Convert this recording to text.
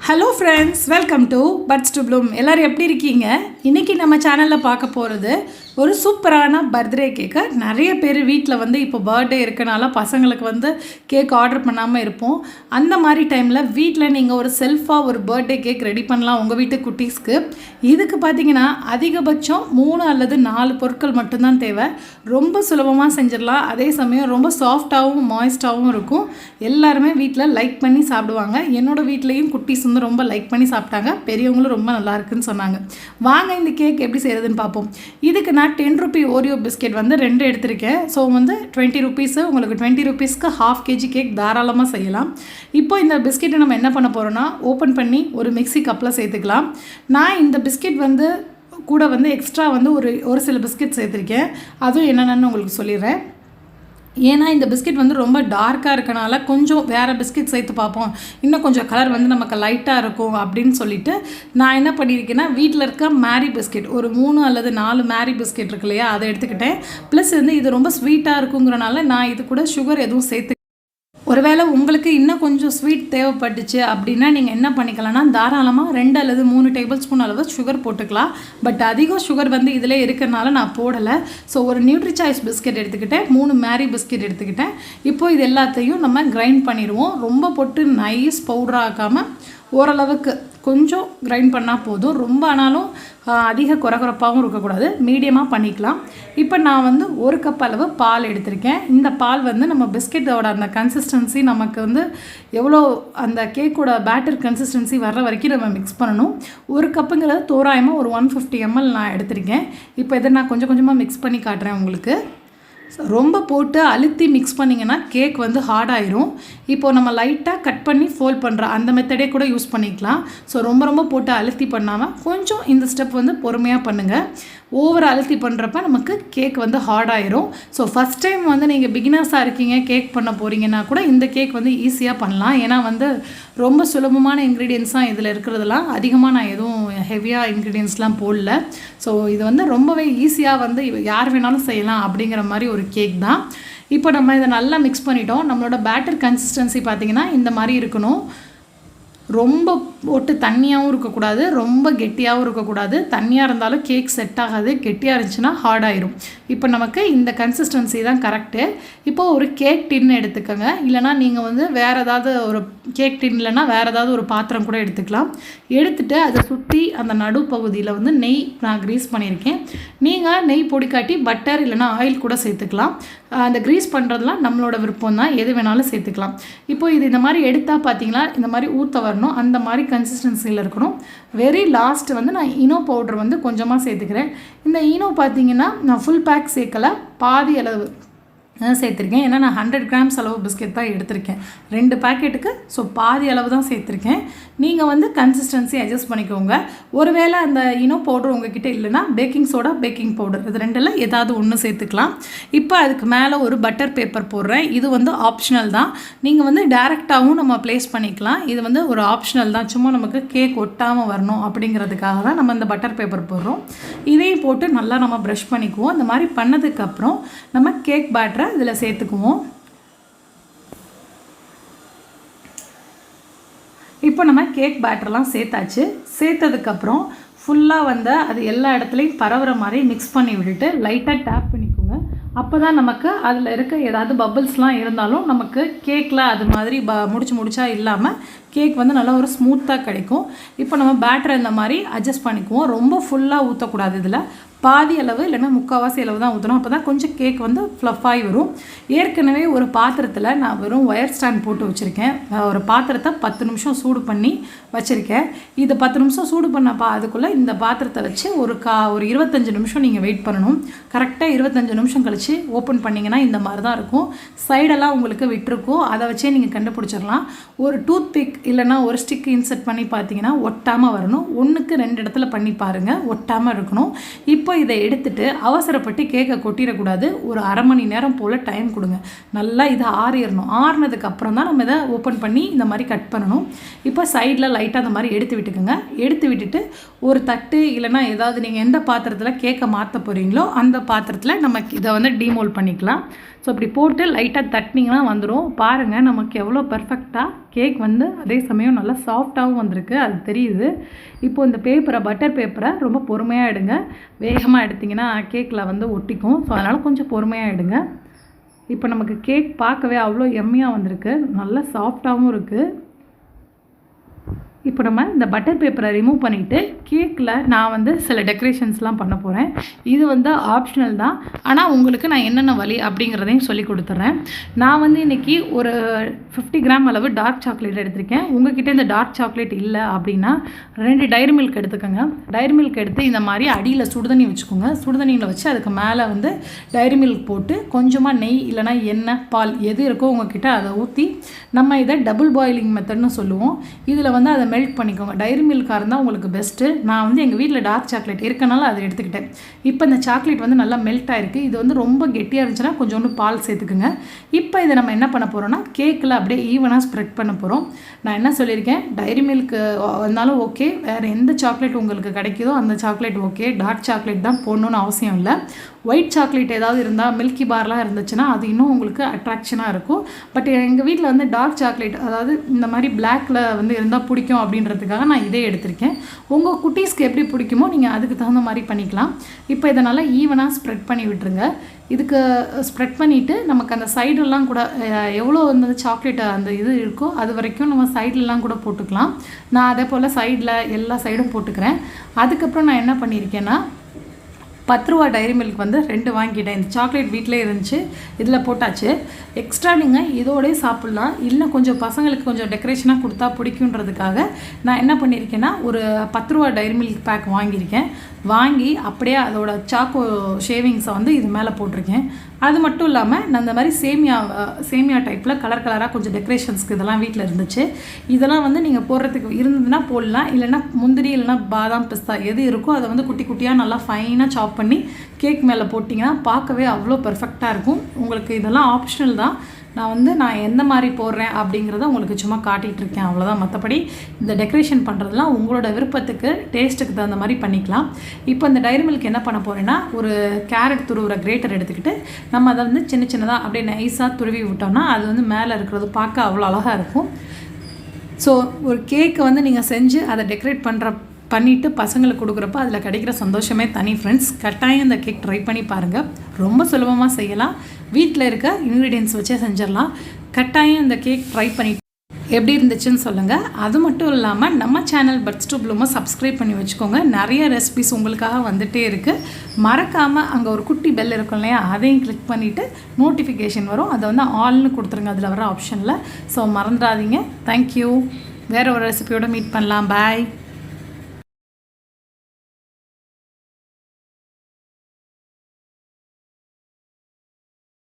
Hello friends, welcome to Buds to Bloom. எல்லோரும் எப்படி இருக்கீங்க? இன்றைக்கி நம்ம சேனலில் பார்க்க போகிறது ஒரு சூப்பரான பர்த்டே கேக்கு. நிறைய பேர் வீட்டில் இப்போ பர்த்டே இருக்கனால பசங்களுக்கு கேக் ஆர்டர் பண்ணாமல் இருப்போம். அந்த மாதிரி டைமில் வீட்டில் நீங்கள் ஒரு செல்ஃபாக ஒரு பர்த்டே கேக் ரெடி பண்ணலாம் உங்கள் வீட்டு குட்டீஸ்க்கு. இதுக்கு பார்த்தீங்கன்னா அதிகபட்சம் 3 அல்லது 4 பொருட்கள் மட்டும்தான் தேவை. ரொம்ப சுலபமாக செஞ்சிடலாம். அதே சமயம் ரொம்ப சாஃப்டாகவும் மாய்ஸ்டாகவும் இருக்கும். எல்லாருமே வீட்டில் லைக் பண்ணி சாப்பிடுவாங்க. என்னோடய வீட்லேயும் குட்டீஸ் ரொம்ப லைக் பண்ணி சாப்பிட்டாங்க. பெரியவங்களும் ரொம்ப நல்லா இருக்குன்னு சொன்னாங்க. வாங்க இந்த கேக் எப்படி செய்கிறதுன்னு பார்ப்போம். இதுக்கு நான் 10 ரூபி ஓரியோ பிஸ்கெட் 2 எடுத்திருக்கேன். ஸோ 20 ருபீஸு, உங்களுக்கு 20 ருபீஸ்க்கு 1/2 kg கேக் தாராளமாக செய்யலாம். இப்போ இந்த பிஸ்கெட்டை நம்ம என்ன பண்ண போகிறோன்னா, ஓப்பன் பண்ணி ஒரு மிக்ஸி கப்பில் சேர்த்துக்கலாம். நான் இந்த பிஸ்கெட் கூட எக்ஸ்ட்ரா ஒரு சில பிஸ்கெட் சேர்த்துருக்கேன். அதுவும் என்னென்னு உங்களுக்கு சொல்லிடுறேன். ஏன்னா இந்த பிஸ்கெட் ரொம்ப டார்க்காக இருக்கனால கொஞ்சம் வேறு பிஸ்கெட் சேர்த்து பார்ப்போம், இன்னும் கொஞ்சம் கலர் நமக்கு லைட்டாக இருக்கும் அப்படின்னு சொல்லிட்டு நான் என்ன பண்ணியிருக்கேன்னா, வீட்டில் இருக்க மேரி பிஸ்கெட் ஒரு 3 அல்லது 4 மேரி பிஸ்கெட் இருக்கு இல்லையா, அதை எடுத்துக்கிட்டேன். ப்ளஸ் இது ரொம்ப ஸ்வீட்டாக இருக்குங்கிறனால நான் இது கூட சுகர் எதுவும் சேர்த்து, ஒருவேளை உங்களுக்கு இன்னும் கொஞ்சம் ஸ்வீட் தேவைப்பட்டுச்சு அப்படின்னா நீங்கள் என்ன பண்ணிக்கலாம்னா, தாராளமாக 2 அல்லது 3 டேபிள் ஸ்பூன் அளவு சுகர் போட்டுக்கலாம். பட் அதிகம் சுகர் இதில் இருக்கிறனால நான் போடலை. ஸோ ஒரு நியூட்ரி சாய்ஸ் பிஸ்கெட் எடுத்துக்கிட்டேன், 3 மேரி பிஸ்கெட் எடுத்துக்கிட்டேன். இப்போ இது எல்லாத்தையும் நம்ம கிரைண்ட் பண்ணிடுவோம். ரொம்ப போட்டு நைஸ் பவுடராக ஆக்காமல் ஓரளவுக்கு கொஞ்சம் கிரைண்ட் பண்ணால் போதும். ரொம்ப ஆனாலும் அதிக குறகுறப்பாகவும் இருக்கக்கூடாது, மீடியமாக பண்ணிக்கலாம். இப்போ நான் 1 கப் அளவு பால் எடுத்திருக்கேன். இந்த பால் நம்ம பிஸ்கெட்டோட அந்த கன்சிஸ்டன்சி நமக்கு எவ்வளோ அந்த கேக்கோட பேட்டர் கன்சிஸ்டன்சி வர்ற வரைக்கும் நம்ம மிக்ஸ் பண்ணணும். 1 கப்புங்கிறது தோராயமாக ஒரு 150 ml நான் எடுத்திருக்கேன். இப்போ இதை நான் கொஞ்சம் கொஞ்சமாக மிக்ஸ் பண்ணி காட்டுறேன் உங்களுக்கு. ரொம்ப போட்டு அழுத்தி மிக்ஸ் பண்ணிங்கன்னா கேக் ஹார்டாயிரும். இப்போது நம்ம லைட்டாக கட் பண்ணி ஃபோல்ட் பண்ணுற அந்த மெத்தடே கூட யூஸ் பண்ணிக்கலாம். ஸோ ரொம்ப போட்டு அழுத்தி பண்ணாமல் கொஞ்சம் இந்த ஸ்டெப் பொறுமையாக பண்ணுங்கள். ஓவர் அழுத்தி பண்ணுறப்ப நமக்கு கேக் ஹார்டாயிரும். ஸோ ஃபஸ்ட் டைம் நீங்கள் பிகினர்ஸாக இருக்கீங்க, கேக் பண்ண போகிறீங்கன்னா கூட இந்த கேக் ஈஸியாக பண்ணலாம். ஏன்னா ரொம்ப சுலபமான இன்க்ரீடியன்ஸ் தான் இதில் இருக்கிறதுலாம். அதிகமாக நான் எதுவும் ஹெவியாக இன்க்ரீடியன்ஸ்லாம் போடல. ஸோ இது ரொம்பவே ஈஸியாக யார் வேணாலும் செய்யலாம் அப்படிங்கிற மாதிரி ஒரு கேக் தான். இப்போ நம்ம இதை நல்லா மிக்ஸ் பண்ணிட்டோம். நம்மளோட பேட்டர் கன்சிஸ்டன்சி பார்த்திங்கன்னா இந்த மாதிரி இருக்கணும். ரொம்ப போட்டு தண்ணியாகவும் இருக்கக்கூடாது, ரொம்ப கெட்டியாகவும் இருக்கக்கூடாது. தண்ணியாக இருந்தாலும் கேக் செட் ஆகாது, கெட்டியாக இருந்துச்சுன்னா ஹார்டாயிரும். இப்போ நமக்கு இந்த கன்சிஸ்டன்சி தான் கரெக்டு. இப்போது ஒரு கேக் டின் எடுத்துக்கோங்க. இல்லைனா நீங்கள் வேறு ஏதாவது ஒரு கேக் டின் இல்லைனா வேறு ஏதாவது ஒரு பாத்திரம் கூட எடுத்துக்கலாம். எடுத்துகிட்டு அதை சுற்றி அந்த நடுப்பகுதியில் நெய் நான் க்ரீஸ் பண்ணியிருக்கேன். நீங்கள் நெய் பொடிக்காட்டி பட்டர் இல்லைனா ஆயில் கூட சேர்த்துக்கலாம். அந்த க்ரீஸ் பண்ணுறதுலாம் நம்மளோட விருப்பம் தான், எது வேணாலும் சேர்த்துக்கலாம். இப்போ இது இந்த மாதிரி எடுத்தால் பார்த்தீங்களா, இந்த மாதிரி ஊற்ற வரணும், அந்த மாதிரி கன்சிஸ்டன்சியில் இருக்கணும். வெரி லாஸ்ட் நான் ஈனோ பவுடர் கொஞ்சமாக சேர்த்துக்கிறேன். இந்த ஈனோ பார்த்தீங்கன்னா நான் ஃபுல் பேக் சேர்க்கலை, பாதி அளவு சேர்த்துருக்கேன். ஏன்னா நான் 100 கிராம்ஸ் அளவு பிஸ்கெட் தான் எடுத்திருக்கேன் 2 பேக்கெட்டுக்கு. ஸோ பாதி அளவு தான் சேர்த்துருக்கேன். நீங்கள் கன்சிஸ்டன்சி அட்ஜஸ்ட் பண்ணிக்கோங்க. ஒருவேளை அந்த இனோ பவுடர் உங்ககிட்ட இல்லைன்னா பேக்கிங் சோடா, பேக்கிங் பவுடர் இது 2ல் ஏதாவது ஒன்று சேர்த்துக்கலாம். இப்போ அதுக்கு மேலே ஒரு பட்டர் பேப்பர் போடுறேன். இது ஆப்ஷனல் தான். நீங்கள் டேரெக்டாகவும் நம்ம ப்ளேஸ் பண்ணிக்கலாம். இது ஒரு ஆப்ஷனல் தான். சும்மா நமக்கு கேக் ஒட்டாமல் வரணும் அப்படிங்கிறதுக்காக தான் நம்ம இந்த பட்டர் பேப்பர் போடுறோம். இதையும் போட்டு நல்லா நம்ம ப்ரஷ் பண்ணிக்குவோம். இந்த மாதிரி பண்ணதுக்கப்புறம் நம்ம கேக் பேட்டரை இதில் சேர்த்துக்குவோம். இப்போ நம்ம கேக் பேட்டர்லாம் சேர்த்தாச்சு. சேர்த்ததுக்கப்புறம் ஃபுல்லாக அது எல்லா இடத்துலையும் பரவுற மாதிரி மிக்ஸ் பண்ணி விட்டுட்டு லைட்டாக டேப் பண்ணிக்கோங்க. அப்போ தான் நமக்கு அதில் இருக்க ஏதாவது பபிள்ஸ்லாம் இருந்தாலும் நமக்கு கேக்கில் அது மாதிரி முடிச்சா இல்லாமல் கேக் நல்லா ஒரு ஸ்மூத்தாக கிடைக்கும். இப்போ நம்ம பேட்டரை இந்த மாதிரி அட்ஜஸ்ட் பண்ணிக்குவோம். ரொம்ப ஃபுல்லாக ஊற்றக்கூடாது, இதில் பாதி அளவு இல்லைன்னா முக்கால்வாசி அளவு தான் ஊற்றணும். அப்போ தான் கொஞ்சம் கேக் ஃப்ளஃபாகி வரும். ஏற்கனவே ஒரு பாத்திரத்தில் நான் வெறும் ஒயர் ஸ்டாண்ட் போட்டு வச்சுருக்கேன். ஒரு பாத்திரத்தை 10 நிமிஷம் சூடு பண்ணி வச்சுருக்கேன். இது 10 நிமிஷம் சூடு பண்ணப்பா அதுக்குள்ளே இந்த பாத்திரத்தை வச்சு ஒரு 25 நிமிஷம் நீங்கள் வெயிட் பண்ணணும். கரெக்டாக 25 நிமிஷம் கழித்து ஓப்பன் பண்ணிங்கன்னா இந்த மாதிரி தான் இருக்கும். சைடெல்லாம் உங்களுக்கு விட்டுருக்கும், அதை வச்சே நீங்கள் கண்டுபிடிச்சிடலாம். ஒரு டூத் பிக் இல்லைனா ஒரு ஸ்டிக் இன்செர்ட் பண்ணி பார்த்தீங்கன்னா ஒட்டாமல் வரணும். 1க்கு 2 இடத்துல பண்ணி பாருங்கள், ஒட்டாமல் இருக்கணும். இப்போ இதை எடுத்துட்டு அவசரப்பட்டு கேக்கை கொட்டிடக்கூடாது. ஒரு அரை மணி நேரம் போல் டைம் கொடுங்க. நல்லா இதை ஆறிடணும். ஆறினதுக்கு அப்புறம் தான் நம்ம இதை ஓப்பன் பண்ணி இந்த மாதிரி கட் பண்ணணும். இப்போ சைடில் லைட்டாக அந்த மாதிரி எடுத்து விட்டுக்குங்க. எடுத்து விட்டுட்டு ஒரு தட்டு இல்லைனா ஏதாவது நீங்கள் எந்த பாத்திரத்தில் கேக்கை மாற்ற போகிறீங்களோ அந்த பாத்திரத்தில் நம்ம இதை டீமோல்ட் பண்ணிக்கலாம். ஸோ இப்படி போட்டு லைட்டாக தட்டினீங்கன்னா வந்துடும். பாருங்கள் நமக்கு எவ்வளோ பர்ஃபெக்டாக கேக் வந்து அதே சமயம் நல்லா சாஃப்டாகவும் வந்திருக்கு, அது தெரியுது. இப்போது இந்த பேப்பரை, பட்டர் பேப்பரை ரொம்ப பொறுமையாக எடுங்க. வேகமாக எடுத்திங்கன்னா கேக்கில் வந்து ஒட்டிக்கும். ஸோ அதனால் கொஞ்சம் பொறுமையாக எடுங்க. இப்போ நமக்கு கேக் பார்க்கவே அவ்வளோ எம்மியாக வந்திருக்கு, நல்லா சாஃப்டாகவும் இருக்குது. இப்போ நம்ம இந்த பட்டர் பேப்பரை ரிமூவ் பண்ணிவிட்டு கேக்கில் நான் வந்து சில டெக்கரேஷன்ஸ்லாம் பண்ண போகிறேன். இது வந்து ஆப்ஷனல் தான், ஆனால் உங்களுக்கு நான் என்னென்ன வழி அப்படிங்கிறதையும் சொல்லி கொடுத்துட்றேன். நான் வந்து இன்றைக்கி ஒரு 50 கிராம் அளவு டார்க் சாக்லேட் எடுத்திருக்கேன். உங்கள்கிட்ட இந்த டார்க் சாக்லேட் இல்லை அப்படின்னா 2 டைரி மில்க் எடுத்துக்கோங்க. டைரி மில்க் எடுத்து இந்த மாதிரி அடியில் சுடுதண்ணி வச்சுக்கோங்க. சுடுதண்ணியில் வச்சு அதுக்கு மேலே வந்து டைரி மில்க் போட்டு கொஞ்சமாக நெய் இல்லைனா எண்ணெய், பால் எது இருக்கோ உங்கள்கிட்ட அதை ஊற்றி நம்ம இதை டபுள் பாயிலிங் மெத்தட்னு சொல்லுவோம். இதில் வந்து அதை மெல்ட் பண்ணிக்கோங்க. டைரி மில்காக இருந்தால் உங்களுக்கு பெஸ்ட்டு. நான் வந்து எங்கள் வீட்டில் டார்க் சாக்லேட் இருக்கனால அதை எடுத்துக்கிட்டேன். இப்போ இந்த சாக்லேட் வந்து நல்லா மெல்ட் ஆகிருக்கு. இது வந்து ரொம்ப கெட்டியாக இருந்துச்சுன்னா கொஞ்சோண்டு பால் சேர்த்துக்குங்க. இப்போ இதை நம்ம என்ன பண்ண போகிறோம்னா கேக்கில் அப்படியே ஈவனாக ஸ்ப்ரெட் பண்ண போகிறோம். நான் என்ன சொல்லியிருக்கேன், டைரி மில்க் வந்தாலும் ஓகே, வேறு எந்த சாக்லேட் உங்களுக்கு கிடைக்குதோ அந்த சாக்லேட் ஓகே. டார்க் சாக்லேட் தான் போடணுன்னு அவசியம் இல்லை. ஒயிட் சாக்லேட் ஏதாவது இருந்தால், மில்கி பார்லாம் இருந்துச்சுன்னா அது இன்னும் உங்களுக்கு அட்ராக்ஷனாக இருக்கும். பட் எங்கள் வீட்டில் வந்து டார்க் சாக்லேட், அதாவது இந்த மாதிரி பிளாக்கில் வந்து இருந்தால் பிடிக்கும் அப்படின்றதுக்காக நான் இதே எடுத்திருக்கேன். உங்கள் குட்டீஸ்க்கு எப்படி பிடிக்குமோ நீங்கள் அதுக்கு தகுந்த மாதிரி பண்ணிக்கலாம். இப்போ இதை நல்லா ஈவனாக ஸ்ப்ரெட் பண்ணி விட்டுருங்க. இதுக்கு ஸ்ப்ரெட் பண்ணிவிட்டு நமக்கு அந்த சைடெல்லாம் கூட எவ்வளோ வந்து சாக்லேட் அந்த இது இருக்கோ அது வரைக்கும் நம்ம சைட்லலாம் கூட போட்டுக்கலாம். நான் அதே போல் சைடில் எல்லா சைடும் போட்டுக்கிறேன். அதுக்கப்புறம் நான் என்ன பண்ணியிருக்கேன்னா 10 ரூபா டைரி மில்க் வந்து 2 வாங்கிட்டேன். இந்த சாக்லேட் வீட்டிலே இருந்துச்சு, இதில் போட்டாச்சு. எக்ஸ்ட்ரா நீங்கள் இதோடய சாப்பிட்லாம். இல்லை கொஞ்சம் பசங்களுக்கு கொஞ்சம் டெக்கரேஷனாக கொடுத்தா பிடிக்குன்றதுக்காக நான் என்ன பண்ணியிருக்கேன்னா ஒரு 10 ரூபா டைரி மில்க் பேக் வாங்கியிருக்கேன். வாங்கி அப்படியே அதோட சாக்கோ ஷேவிங்ஸை வந்து இது மேலே போட்டிருக்கேன். அது மட்டும் இல்லாமல் நான் இந்த மாதிரி சேமியா டைப்பில் கலர் கலராக கொஞ்சம் டெக்கரேஷன்ஸ்க்கு இதெல்லாம் வீட்டில் இருந்துச்சு. இதெல்லாம் வந்து நீங்கள் போடுறதுக்கு இருந்ததுன்னா போடலாம். இல்லைன்னா முந்திரி இல்லைன்னா பாதாம், பிஸ்தா எது இருக்கோ அதை வந்து குட்டி குட்டியாக நல்லா ஃபைனாக சாப் பண்ணி கேக் மேலே போட்டிங்கன்னா பார்க்கவே அவ்வளோ பெர்ஃபெக்டாக இருக்கும். உங்களுக்கு இதெல்லாம் ஆப்ஷனல் தான். நான் எந்த மாதிரி போடுறேன் அப்படிங்கிறத உங்களுக்கு சும்மா காட்டிகிட்டு இருக்கேன், அவ்வளோதான். மற்றபடி இந்த டெக்கரேஷன் பண்ணுறதுலாம் உங்களோட விருப்பத்துக்கு, டேஸ்ட்டுக்கு தகுந்த மாதிரி பண்ணிக்கலாம். இப்போ இந்த டைரி மில்க் என்ன பண்ண போகிறேன்னா ஒரு கேரட் துருவுற கிரேட்டர் எடுத்துக்கிட்டு நம்ம அதை வந்து சின்ன சின்னதாக அப்படியே நைஸாக துருவி விட்டோம்னா அது வந்து மேலே இருக்கிறது பார்க்க அவ்வளோ அழகாக இருக்கும். ஸோ ஒரு கேக்கை வந்து நீங்கள் செஞ்சு அதை டெக்கரேட் பண்ணிவிட்டு பசங்களுக்கு கொடுக்குறப்ப அதில் கிடைக்கிற சந்தோஷமே தனி ஃப்ரெண்ட்ஸ். கட்டாயம் இந்த கேக் ட்ரை பண்ணி பாருங்கள். ரொம்ப சுலபமாக செய்யலாம். வீட்டில் இருக்க இன்க்ரீடியன்ஸ் வச்சே செஞ்சிடலாம். கட்டாயம் இந்த கேக் ட்ரை பண்ணிட்டு எப்படி இருந்துச்சுன்னு சொல்லுங்கள். அது மட்டும் இல்லாமல் நம்ம சேனல் பட்ஸ் டு ப்ளூமை சப்ஸ்கிரைப் பண்ணி வச்சுக்கோங்க. நிறைய ரெசிபிஸ் உங்களுக்காக வந்துகிட்டே இருக்குது. மறக்காமல் அங்கே ஒரு குட்டி பெல் இருக்கும் இல்லையா, அதையும் கிளிக் பண்ணிவிட்டு நோட்டிஃபிகேஷன் வரும், அதை வந்து ஆல்னு கொடுத்துருங்க அதில் வர ஆப்ஷனில். ஸோ மறந்துடாதீங்க. தேங்க்யூ. வேறு ஒரு ரெசிபியோட மீட் பண்ணலாம். பாய்.